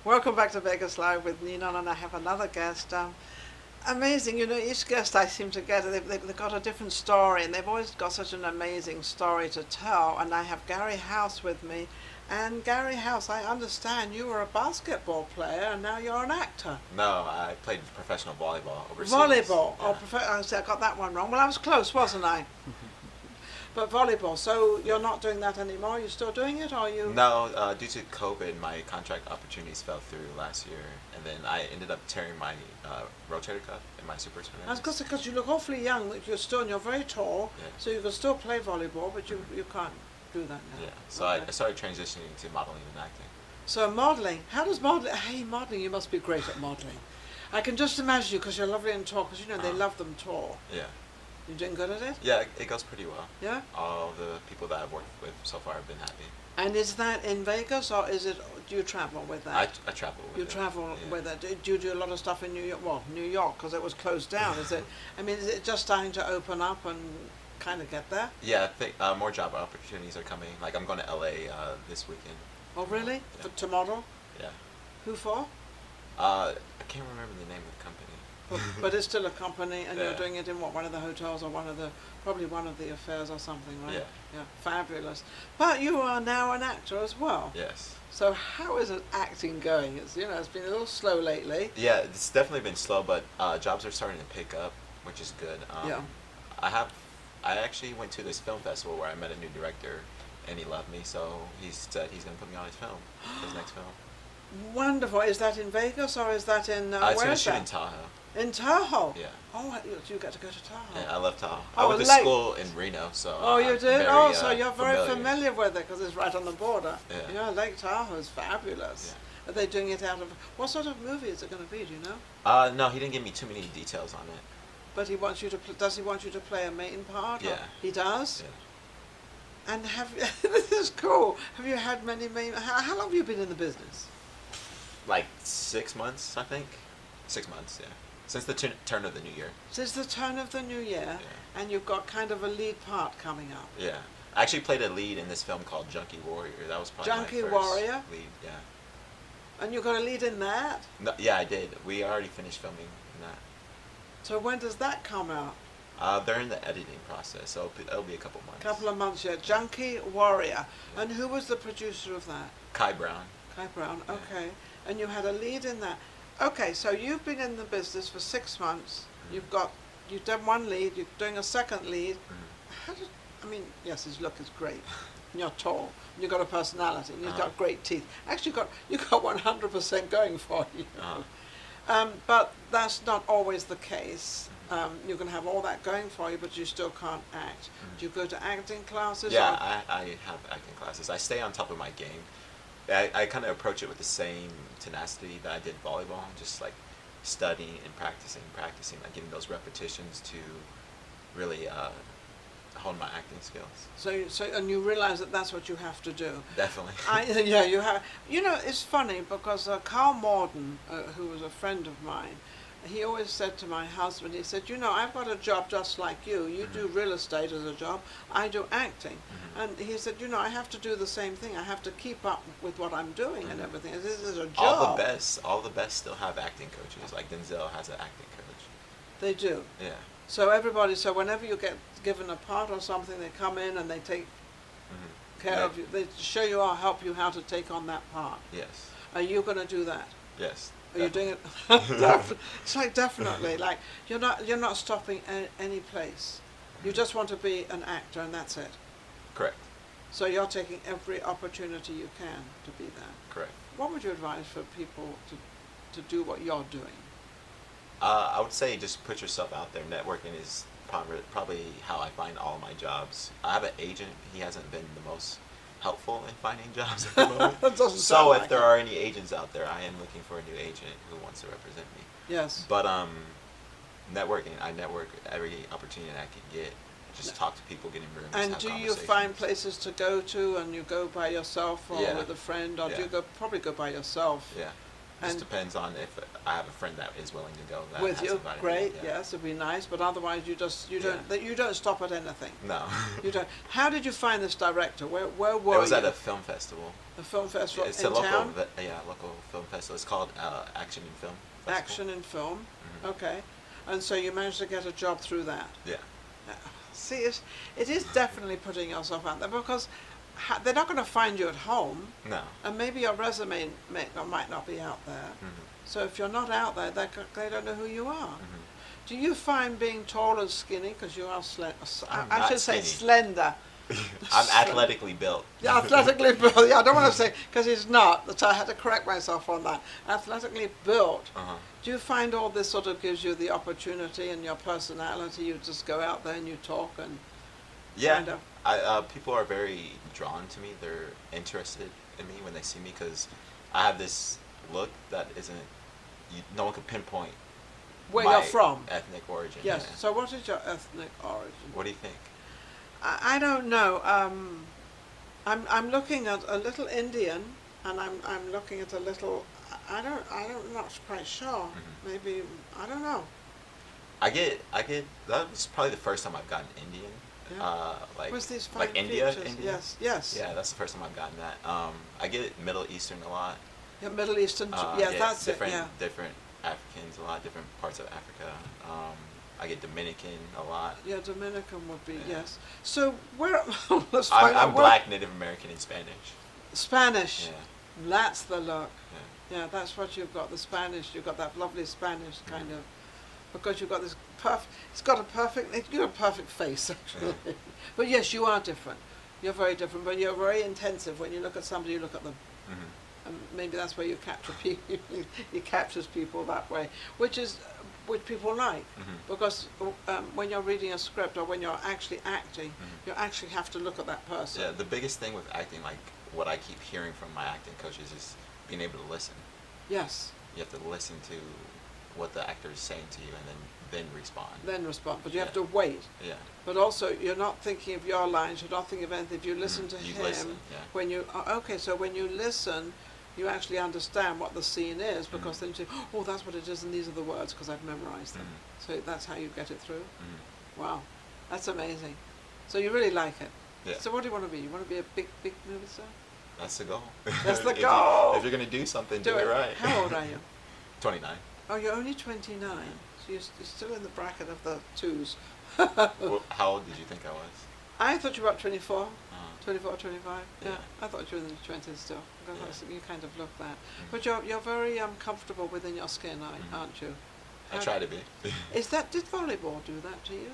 Welcome back to Vegas Live with Ninon, and I have another guest. Amazing, each guest I seem to get, they've got a different story, and they've always got such an amazing story to tell. And I have Gary House with me. And Gary House, I understand you were a basketball player, and now you're an actor. No, I played professional volleyball overseas. Volleyball. Yeah. I got that one wrong. Well, I was close, wasn't I? But volleyball, so you're not doing that anymore? You're still doing it, or are you? No, due to COVID, my contract opportunities fell through last year, and then I ended up tearing my rotator cuff in my That's because you look awfully young. You're very tall, Yeah. so you can still play volleyball, but you can't do that now. Yeah, so Okay. I started transitioning to modeling and acting. So modeling, how does modeling? Hey, modeling, you must be great at modeling. I can just imagine you because you're lovely and tall. Because they love them tall. Yeah. You doing good at it? Yeah, it goes pretty well. Yeah. All the people that I've worked with so far have been happy. And is that in Vegas, or is it? Do you travel with that? I travel with You it. travel Yeah. with it. Do you do a lot of stuff in New York? Well, New York, because it was closed down. Is it? I mean, is it just starting to open up and kind of get there? Yeah, I think more job opportunities are coming. Like I'm going to LA this weekend. Oh, really? Yeah. To model? Yeah. Who for? I can't remember the name of the company. But it's still a company, and you're Yeah. doing it in one of the hotels, or probably one of the affairs or something, right? Yeah. Yeah, fabulous. But you are now an actor as well. Yes. So how is it acting going? It's it's been a little slow lately. Yeah, it's definitely been slow, but jobs are starting to pick up, which is good. Yeah. I actually went to this film festival where I met a new director, and he loved me, so he said he's going to put me on his next film. Wonderful. Is that in Vegas, or is that in It's where going to is shoot that? in Tahoe. In Tahoe. Yeah. Oh, you get to go to Tahoe. Yeah, I love Tahoe. Oh, I went to late. school in Reno, so. Oh, you I'm did? very, Oh, so you're very familiar with it because it's right on the border. Yeah. Lake Tahoe is fabulous. Yeah. Are they doing it out of... What sort of movie is it going to be, do you know? No, he didn't give me too many details on it. But he wants you to... Does he want you to play a main part? Yeah. He does? Yeah. And this is cool. Have you had many main... How long have you been in the business? Like 6 months, I think. 6 months, yeah. Since the turn of the new year. Since the turn of the new year, Yeah. and you've got kind of a lead part coming up. Yeah. I actually played a lead in this film called Junkie Warrior. That was probably Junkie my first Warrior? lead, yeah. And you're going to lead in that? No, yeah, I did. We already finished filming in that. So when does that come out? They're in the editing process, so it'll be a couple months. Couple of months yet. Junkie Warrior. And who was the producer of that? Kai Brown. Kai Brown, Yeah. okay. And you had a lead in that. Okay, so you've been in the business for 6 months. You've done one lead, you're doing a second lead. Yes, his look is great. You're tall. You've got a personality. And you've got great teeth. Actually, you've got 100% going for you. But that's not always the case. You're going to have all that going for you, but you still can't act. Do you go to acting classes? Yeah, I have acting classes. I stay on top of my game. I kind of approach it with the same tenacity that I did volleyball, just like studying and practicing, like getting those repetitions to really hone my acting skills. So and you realize that that's what you have to do. Definitely. Yeah, you have. It's funny because Carl Morden, who was a friend of mine, he always said to my husband, he said, I've got a job just like you. You do real estate as a job. I do acting. And he said, I have to do the same thing. I have to keep up with what I'm doing and everything. This is a job. All the best still have acting coaches. Like Denzel has an acting coach. They do. Yeah. So whenever you get given a part or something, they come in and they take care of you. They show you or help you how to take on that part. Yes. Are you going to do that? Yes. Are you doing it? It's like definitely. Like you're not stopping any place. You just want to be an actor and that's it. Correct. So you're taking every opportunity you can to be that. Correct. What would you advise for people to do what you're doing? I would say just put yourself out there. Networking is probably how I find all my jobs. I have an agent. He hasn't been the most helpful in finding jobs at the moment. That doesn't So sound if like there it. are any agents out there, I am looking for a new agent who wants to represent me. Yes. But networking, I network every opportunity I can get. Just talk to people, get in rooms, And have do you conversations. find places to go to, and you go by yourself or Yeah. with a friend, or do Yeah. you probably go by yourself? Yeah. Just And depends on if I have a friend that is willing to go. That with has you, invited great, me, yes, it'd be nice. But otherwise, you Yeah. don't stop at anything. No. You don't. How did you find this director? Where It were was you? at a film festival. A film festival It's in a local, town. local film festival. It's called Action and Film Festival. Action and film. Mhm. Okay, and so you managed to get a job through that. Yeah. See, it is definitely putting yourself out there because they're not going to find you at home, No. and maybe your resume might not be out there. Mhm. So if you're not out there, they don't know who you are. Mhm. Do you find being tall and skinny, because you are I'm I not should say skinny. slender. I'm athletically built. Yeah, athletically built. Yeah, I don't want to say, because he's not. So I had to correct myself on that. Athletically built. Uh-huh. Do you find all this sort of gives you the opportunity and your personality? You just go out there and you talk and Yeah. kind of. People are very drawn to me. They're interested in me when they see me because I have this look that isn't. No one can pinpoint Where my you're from. ethnic origin. Yes. Yeah. So what is your ethnic origin? What do you think? I don't know. I'm looking at a little Indian, and I'm looking at a little. I'm not quite sure. Mhm. Maybe I don't know. I get. That was probably the first time I've gotten Indian. Yeah. Like What's these fine like India. features? India. Yes. Yes. Yeah, that's the first time I've gotten that. I get Middle Eastern a lot. Yeah, Middle Eastern. Yeah, that's it. different, Yeah. different Africans a lot, different parts of Africa. I get Dominican a lot. Yeah, Dominican would be Yeah. yes. So where? Let's find out I'm where- Black, Native American, and Spanish. Spanish. Yeah, That's the look. yeah. Yeah, that's what you've got. The Spanish. You've got that lovely Spanish kind Mhm. of, because you've got this perfect. It's got a perfect. You've got a perfect face actually. But yes, you are different. You're very different. But you're very intensive. When you look at somebody, you look at them. Hmm. And maybe that's where you capture people. You captures people that way, which people like. Hmm. Because when you're reading a script or when you're actually acting, Mhm. you actually have to look at that person. Yeah, the biggest thing with acting, like what I keep hearing from my acting coaches, is being able to listen. Yes. You have to listen to what the actor is saying to you, and then respond. Then respond, but you have Yeah. to wait. Yeah. But also, you're not thinking of your lines. You're not thinking of anything. If you listen Mhm. to You him, listen, yeah. when you okay, so when you listen, you actually understand what the scene is because Mhm. then you say, oh, that's what it is, and these are the words because I've memorized them. Mhm. So that's how you get it through. Mhm. Wow, that's amazing. So you really like it. Yeah. So what do you want to be? You want to be a big movie star? That's the goal. That's the If goal. if you're gonna do something, do it right. How old are you? 29. Oh, you're only 29. So you're still in the bracket of the twos. Well, how old did you think I was? I thought you were about 24. Uh, 24, 25. Yeah. Yeah. I thought you were in your 20s still. Because Yeah. you kind of look that. Mhm. But you're very comfortable within your skin, Mhm. aren't you? I How- try to be. Did volleyball do that to you?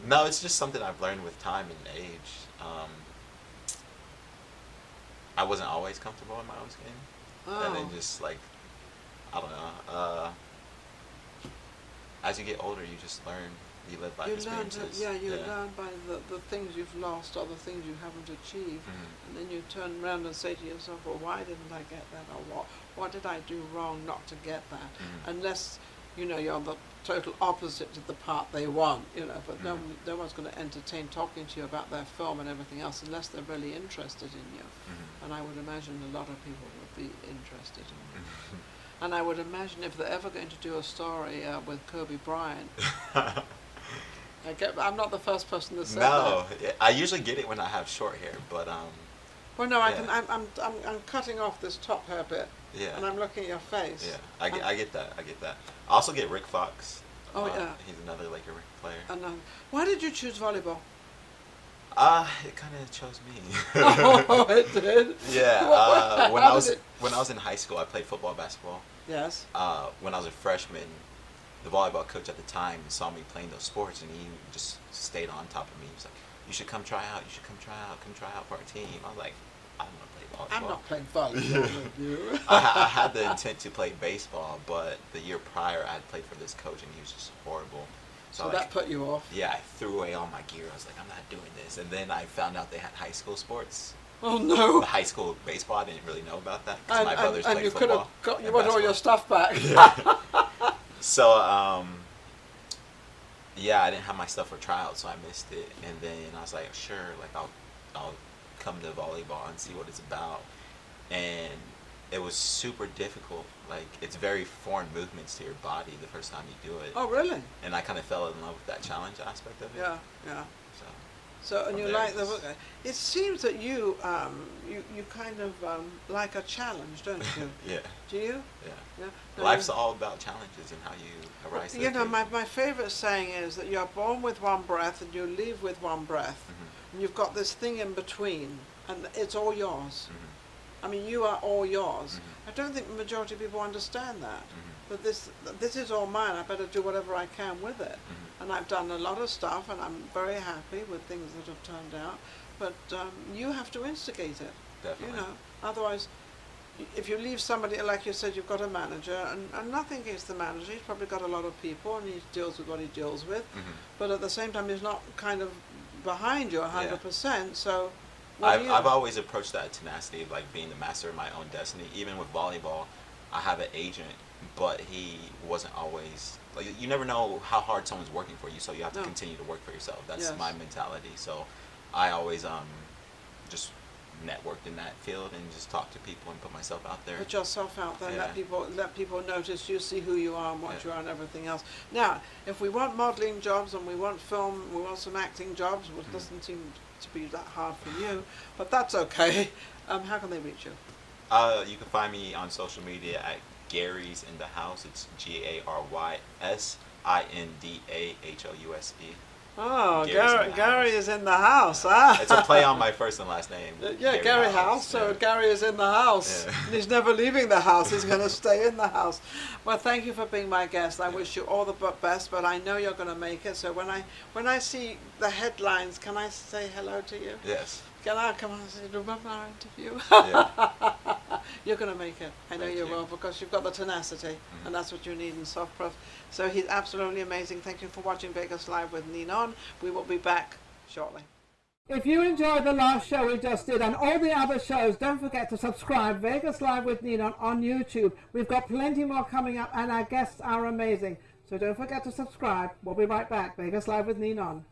No, it's just something I've learned with time and age. I wasn't always comfortable in my own skin, and then Oh. just like, I don't know. As you get older, you just learn. You live life You learn experiences. you learn by the things you've lost or the things you haven't achieved. Mhm. And then you turn around and say to yourself, well, why didn't I get that? Or what did I do wrong not to get that? Mhm. Unless, you're the total opposite to the part they want, but Mhm. no one's going to entertain talking to you about their film and everything else unless they're really interested in you. Mhm. And I would imagine a lot of people would be interested in you. Mhm. And I would imagine if they're ever going to do a story with Kobe Bryant, I'm not the first person to say that. No, I usually get it when I have short hair, but Well, no, I Yeah. can. I'm cutting off this top hair bit, yeah, and I'm looking at your face. yeah, I get that. I get that. I also get Rick Fox. Oh, yeah. He's another Laker player. And why did you choose volleyball? It kind of chose me. Oh, it did. Yeah, when How I was did it- when I was in high school, I played football, basketball. Yes. When I was a freshman, the volleyball coach at the time saw me playing those sports, and he just stayed on top of me. He was like, "You should come try out. You should come try out. Come try out for our team." I was like, "I don't want to play volleyball." I'm not playing volleyball with you. I had the intent to play baseball, but the year prior, I had played for this coach, and he was just horrible. So I, that put you off. yeah, I threw away all my gear. I was like, I'm not doing this. And then I found out they had high school sports. Oh no. High school baseball, I didn't really know about that because my brothers And played you could football. have got you and want all your basketball. stuff back. So, yeah, I didn't have my stuff for tryouts, so I missed it. And then I was like, sure, like I'll come to volleyball and see what it's about. And it was super difficult. Like, it's very foreign movements to your body the first time you do it. Oh, really? And I kind of fell in love with that challenge aspect of it. Yeah, yeah. So, So, and from you there, like the. just- It seems that you you kind of like a challenge, don't you? Yeah, Do you? yeah. Yeah. No, Life's you- all about challenges and how you arise to You the know, my occasion. favorite saying is that you're born with one breath and you leave with one breath, Mhm, and you've got this thing in between, and it's all yours. mhm, I mean, you are all yours. Mhm. I don't think the majority of people understand that. mhm, That this is all mine. I better do whatever I can with it. mhm. And I've done a lot of stuff, and I'm very happy with things that have turned out. But you have to instigate it. Definitely. You know, otherwise, if you leave somebody, like you said, you've got a manager, and nothing against the manager. He's probably got a lot of people, and he deals with what he deals with. Mhm. But at the same time, he's not kind of behind you 100%. So, what do I've, you? I've always approached that tenacity of like being the master of my own destiny. Even with volleyball, I have an agent, but he wasn't always like, you never know how hard someone's working for you, so you have to No. continue to work for yourself. That's Yes. my mentality. So I always just networked in that field and just talked to people and put myself out there. Put yourself out there, Yeah. let people notice you, see who you are and what Yeah. you are and everything else. Now, if we want modelling jobs and we want film, we want some acting jobs, which doesn't seem to be that hard for you, but that's okay. How can they reach you? You can find me on social media at Gary's in the House. It's GarySindahouSe. Oh, Gary's in the Gary house. is in the house. Ah. It's a play on my first and last name. Yeah, Gary House. So Yeah. Gary is in the house. Yeah. And he's never leaving the house. He's going to stay in the house. Well, thank you for being my guest. I wish you all the best, but I know you're going to make it. So when I see the headlines, can I say hello to you? Yes. Can I come on and say, remember our interview? Yeah. You're going to make it. I know Thank you you. will, because you've got the tenacity, Mhm. and that's what you need in soft prep. So he's absolutely amazing. Thank you for watching Vegas Live with Ninon. We will be back shortly. If you enjoyed the last show we just did and all the other shows, don't forget to subscribe Vegas Live with Ninon on YouTube. We've got plenty more coming up, and our guests are amazing. So don't forget to subscribe. We'll be right back. Vegas Live with Ninon.